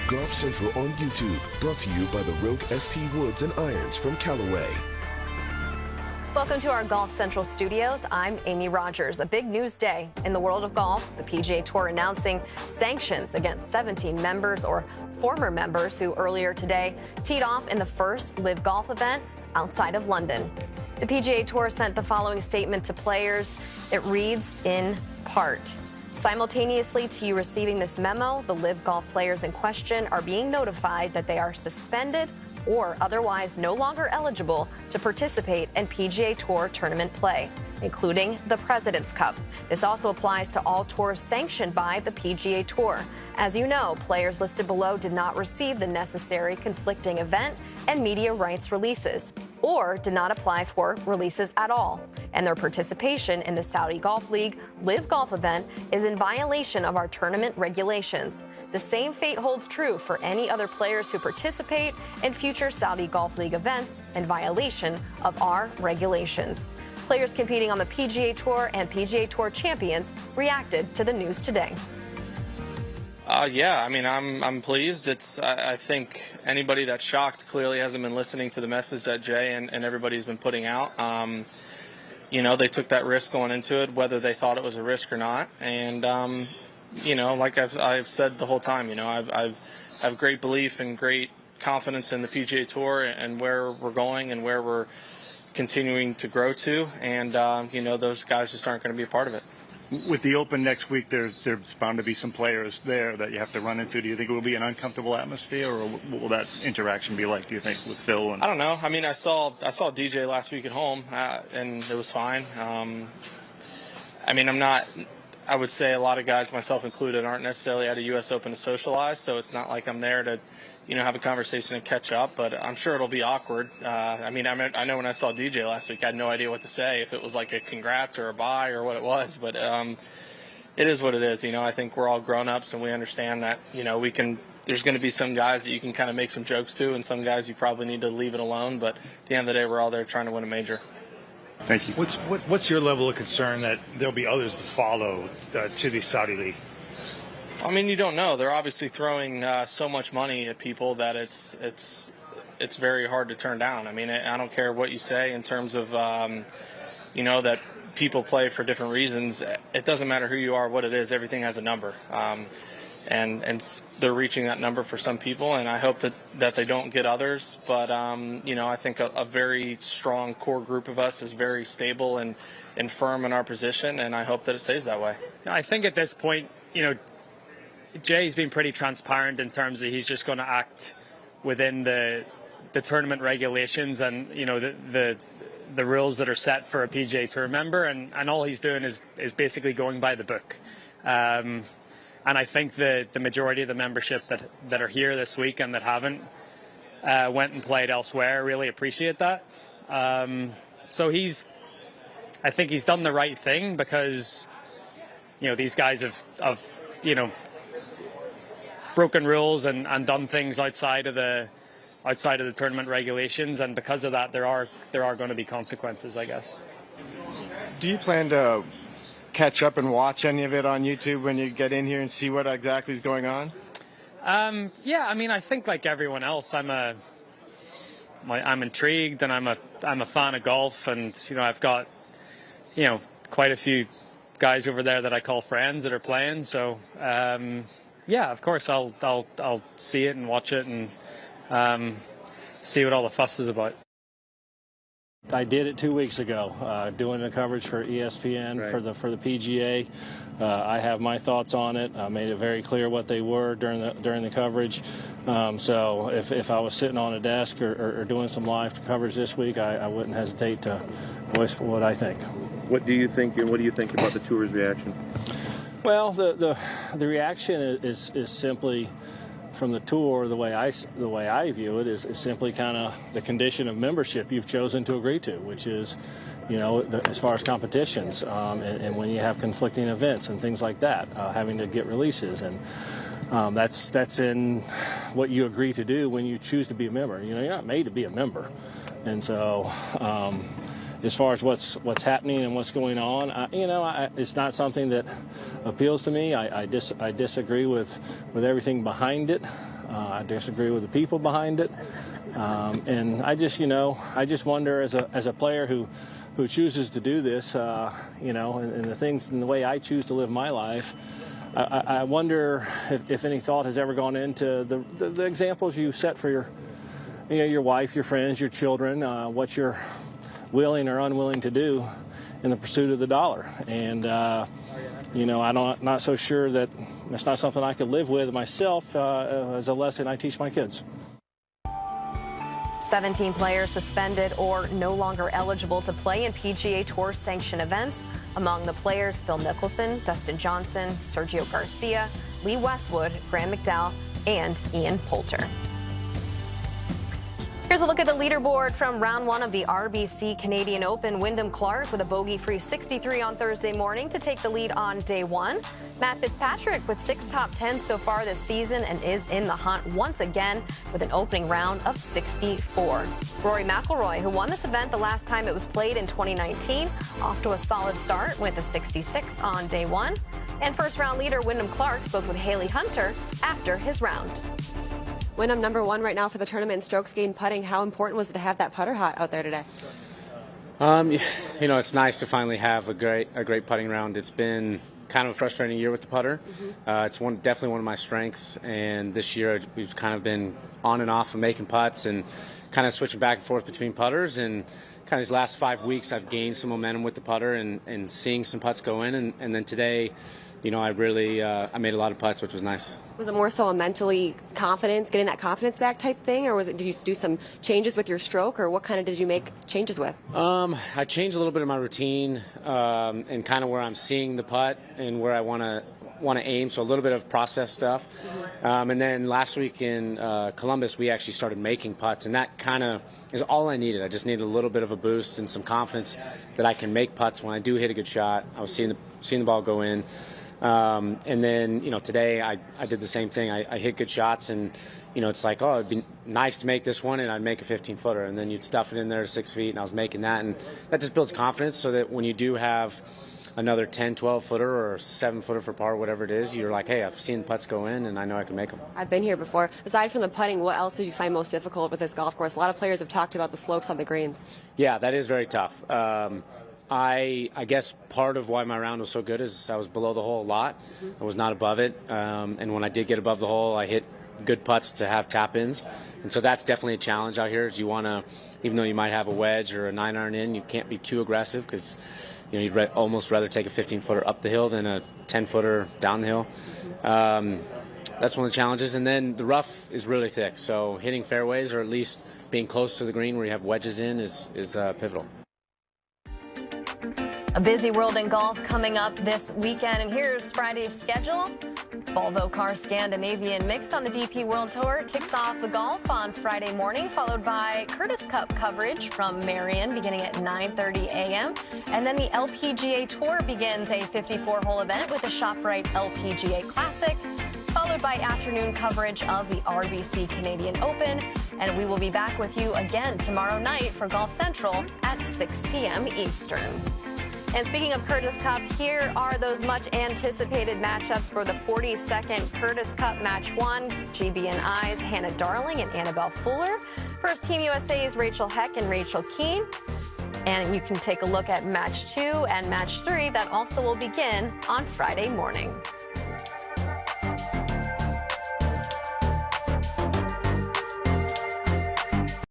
Golf Central on YouTube, brought to you by the Rogue ST Woods and Irons from Callaway. Welcome to our Golf Central studios. I'm Amy Rogers. A big news day in the world of golf. The PGA Tour announcing sanctions against 17 members or former members who earlier today teed off in the first LIV Golf event outside of London. The PGA Tour sent the following statement to players. It reads, in part, simultaneously to you receiving this memo, the LIV Golf players in question are being notified that they are suspended or otherwise no longer eligible to participate in PGA Tour tournament play, including the President's Cup. This also applies to all tours sanctioned by the PGA Tour. As you know, players listed below did not receive the necessary conflicting event and media rights releases, or did not apply for releases at all, and their participation in the Saudi Golf League LIV Golf event is in violation of our tournament regulations. The same fate holds true for any other players who participate in future Saudi Golf League events in violation of our regulations. Players competing on the PGA Tour and PGA Tour champions reacted to the news today. Yeah, I mean, I'm pleased. I think anybody that's shocked clearly hasn't been listening to the message that Jay and everybody's been putting out. You know, they took that risk going into it, whether they thought it was a risk or not. And, you know, like I've said the whole time, you know, I have great belief and great confidence in the PGA Tour and where we're going and where we're continuing to grow to. And, you know, those guys just aren't going to be a part of it. With the Open next week, there's bound to be some players there that you have to run into. Do you think it will be an uncomfortable atmosphere, or what will that interaction be like, do you think, with Phil? I don't know. I mean, I saw DJ last week at home, and it was fine. I mean, I would say a lot of guys, myself included, aren't necessarily at a U.S. Open to socialize, so it's not like I'm there to, you know, have a conversation and catch up, but I'm sure it'll be awkward. I mean, I know when I saw DJ last week, I had no idea what to say, if it was like a congrats or a bye or what it was, but it is what it is. You know, I think we're all grown-ups and we understand that, you know, there's going to be some guys that you can kind of make some jokes to and some guys you probably need to leave it alone, but at the end of the day, we're all there trying to win a major. Thank you. What's your level of concern that there'll be others to follow to the Saudi League? I mean, you don't know. They're obviously throwing so much money at people that it's very hard to turn down. I mean, I don't care what you say in terms of, you know, that people play for different reasons. It doesn't matter who you are, what it is. Everything has a number. And they're reaching that number for some people, and I hope that they don't get others. But, you know, I think a very strong core group of us is very stable and firm in our position, and I hope that it stays that way. I think at this point, you know, Jay's been pretty transparent in terms of he's just going to act within the tournament regulations and, you know, the rules that are set for a PGA Tour member, and all he's doing is basically going by the book. And I think the majority of the membership that are here this week and that haven't went and played elsewhere really appreciate that. So I think he's done the right thing because, you know, these guys have you know, broken rules and done things outside of the tournament regulations, and because of that, there are going to be consequences, I guess. Do you plan to catch up and watch any of it on YouTube when you get in here and see what exactly is going on? Yeah, I mean, I think like everyone else, I'm intrigued and I'm a fan of golf, and you know, I've got, you know, quite a few guys over there that I call friends that are playing. So yeah, of course I'll see it and watch it and see what all the fuss is about. I did it 2 weeks ago, doing the coverage for ESPN, right, for the PGA. I have my thoughts on it. I made it very clear what they were during the coverage. So if I was sitting on a desk or doing some live coverage this week, I wouldn't hesitate to voice what I think. What do you think, and what do you think about the tour's reaction? Well, the reaction is simply, from the tour, the way I view it is simply kind of the condition of membership you've chosen to agree to, which is, you know, as far as competitions and when you have conflicting events and things like that, having to get releases, and that's in what you agree to do when you choose to be a member. You know, you're not made to be a member, and so as far as what's happening and what's going on, you know, it's not something that appeals to me. I disagree with everything behind it. I disagree with the people behind it. And I just wonder as a player who chooses to do this, and the things and the way I choose to live my life, I wonder if any thought has ever gone into the examples you set for your wife, your friends, your children, what you're willing or unwilling to do in the pursuit of the dollar. And I'm not so sure that it's not something I could live with myself as a lesson I teach my kids. 17 players suspended or no longer eligible to play in PGA Tour sanctioned events. Among the players, Phil Mickelson, Dustin Johnson, Sergio Garcia, Lee Westwood, Graham McDowell, and Ian Poulter. Here's a look at the leaderboard from round one of the RBC Canadian Open. Wyndham Clark with a bogey-free 63 on Thursday morning to take the lead on day one. Matt Fitzpatrick with 6 top 10s so far this season and is in the hunt once again with an opening round of 64. Rory Mcilroy, who won this event the last time it was played in 2019, off to a solid start with a 66 on day one. And first-round leader Wyndham Clark spoke with Haley Hunter after his round. Wyndham number 1 right now for the tournament in strokes gained putting. How important was it to have that putter hot out there today? It's nice to finally have a great putting round. It's been kind of a frustrating year with the putter. It's definitely one of my strengths, and this year we've kind of been on and off of making putts and kind of switching back and forth between putters. And kind of these last 5 weeks, I've gained some momentum with the putter and seeing some putts go in. And then today, I really I made a lot of putts, which was nice. Was it more so a mentally confidence, getting that confidence back type thing, or did you do some changes with your stroke, or what kind of did you make changes with? I changed a little bit of my routine and kind of where I'm seeing the putt and where I want to aim, so a little bit of process stuff. And then last week in Columbus, we actually started making putts, and that kind of is all I needed. I just needed a little bit of a boost and some confidence that I can make putts when I do hit a good shot. I was seeing the ball go in. And then, today I did the same thing. I hit good shots, and, it's like, oh, it'd be nice to make this one, and I'd make a 15-footer. And then you'd stuff it in there to 6 feet, and I was making that. And that just builds confidence so that when you do have another 10, 12-footer or 7-footer for par, whatever it is, you're like, hey, I've seen the putts go in, and I know I can make them. I've been here before. Aside from the putting, what else did you find most difficult with this golf course? A lot of players have talked about the slopes on the greens. Yeah, that is very tough. I guess part of why my round was so good is I was below the hole a lot. I was not above it. And when I did get above the hole, I hit good putts to have tap-ins. And so that's definitely a challenge out here is you want to, even though you might have a wedge or a 9-iron in, you can't be too aggressive because you'd almost rather take a 15-footer up the hill than a 10-footer down the hill. That's one of the challenges. And then the rough is really thick. So hitting fairways or at least being close to the green where you have wedges in is pivotal. A busy world in golf coming up this weekend, and here's Friday's schedule. Volvo Car Scandinavian Mixed on the DP World Tour kicks off the golf on Friday morning, followed by Curtis Cup coverage from Marion beginning at 9:30 a.m. And then the LPGA Tour begins a 54-hole event with the ShopRite LPGA Classic, followed by afternoon coverage of the RBC Canadian Open. And we will be back with you again tomorrow night for Golf Central at 6 p.m. Eastern. And speaking of Curtis Cup, here are those much-anticipated matchups for the 42nd Curtis Cup Match 1. GB&I's Hannah Darling and Annabelle Fuller. First Team USA's Rachel Heck and Rachel Keane. And you can take a look at Match 2 and Match 3 that also will begin on Friday morning.